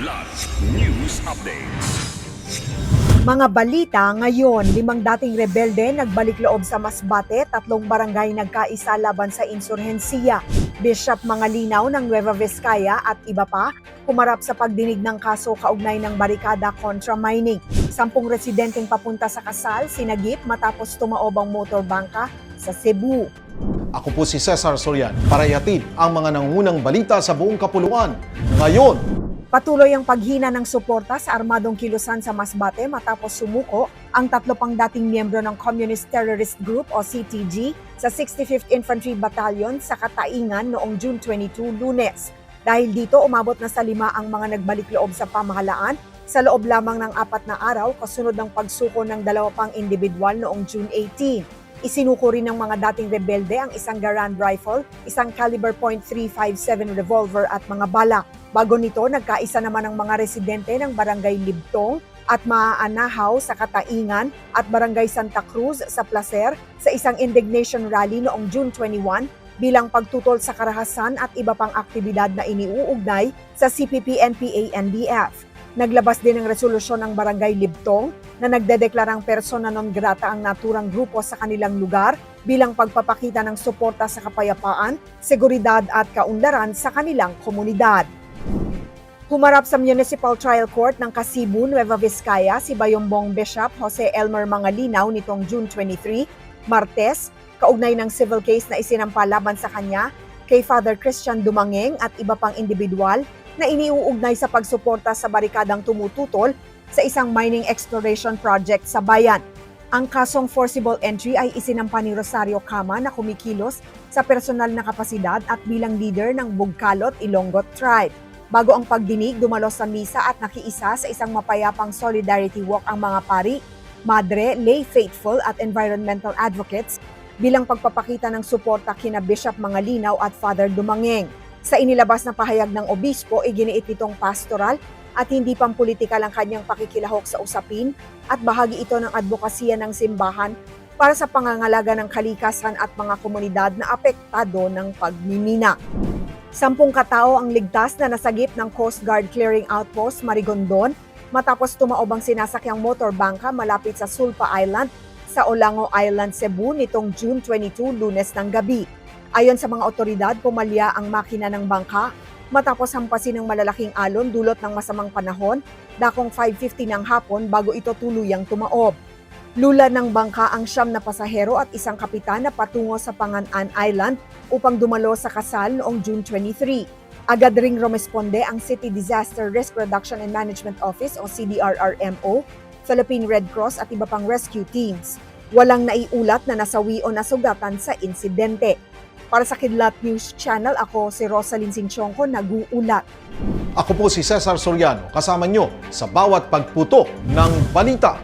Kidlat News Updates. Mga balita ngayon, 5 dating rebelde nagbalik loob sa Masbate, 3 barangay nagkaisa laban sa insurhensiya. Bishop Mangalinaw ng Nueva Vizcaya at iba pa humarap sa pagdinig ng kaso kaugnay ng barikada kontra mining. 10 residenteng papunta sa kasal sinagip matapos tumaob ang motorbangka sa Cebu. Ako po si Cesar Sorian para ihatid ang mga nangungunang balita sa buong kapuluan. Ngayon, Patuloy ang paghina ng suporta sa armadong kilusan sa Masbate matapos sumuko ang 3 pang dating miyembro ng Communist Terrorist Group o CTG sa 65th Infantry Battalion sa Kataingan noong June 22, Lunes. Dahil dito, umabot na sa 5 ang mga nagbalik loob sa pamahalaan sa loob lamang ng 4 na araw kasunod ng pagsuko ng 2 pang individual noong June 18. Isinuko rin ng mga dating rebelde ang isang Garand rifle, isang caliber .357 revolver at mga bala. Bago nito, nagkaisa naman ang mga residente ng Barangay Libtong at Maaanahaw sa Kataingan at Barangay Santa Cruz sa Placer sa isang indignation rally noong June 21 bilang pagtutol sa karahasan at iba pang aktibidad na iniuugnay sa CPP-NPA-NDF. Naglabas din ng resolusyon ng Barangay Libtong na nagdedeklarang persona non grata ang naturang grupo sa kanilang lugar bilang pagpapakita ng suporta sa kapayapaan, seguridad at kaunlaran sa kanilang komunidad. Humarap sa Municipal Trial Court ng Kasibu, Nueva Vizcaya si Bayombong Bishop Jose Elmer Mangalinaw nitong June 23, Martes, kaugnay ng civil case na isinampa laban sa kanya kay Father Christian Dumangeng at iba pang individual na iniuugnay sa pagsuporta sa barikadang tumututol sa isang mining exploration project sa bayan. Ang kasong forcible entry ay isinampa ni Rosario Cama na kumikilos sa personal na kapasidad at bilang leader ng Bugkalot, Ilonggot Tribe. Bago ang pagdinig, dumalo sa misa at nakiisa sa isang mapayapang solidarity walk ang mga pari, madre, lay faithful at environmental advocates bilang pagpapakita ng suporta kina Bishop Mangalinaw at Father Dumangeng. Sa inilabas na pahayag ng obispo, iginiit nitong pastoral at hindi pampolitikal ang kanyang pakikilahok sa usapin at bahagi ito ng advokasya ng simbahan para sa pangangalaga ng kalikasan at mga komunidad na apektado ng pagmimina. 10 katao ang ligtas na nasagip ng Coast Guard Clearing Outpost Marigondon matapos tumaob ang sinasakyang motorbangka malapit sa Sulpa Island sa Olango Island, Cebu nitong June 22, Lunes ng gabi. Ayon sa mga otoridad, pumalya ang makina ng bangka matapos hampasin ng malalaking alon dulot ng masamang panahon, dakong 5:50 ng hapon bago ito tuluyang tumaob. Lula ng bangka ang 9 na pasahero at isang kapitan na patungo sa Panganan Island upang dumalo sa kasal noong June 23. Agad ring rumesponde ang City Disaster Risk Reduction and Management Office o CDRRMO, Philippine Red Cross at iba pang rescue teams. Walang naiulat na nasawi o nasugatan sa insidente. Para sa Kidlat News Channel, ako si Rosalyn Sinchonco, nag-uulat. ako po si Cesar Soriano kasama nyo sa bawat pagputo ng balita.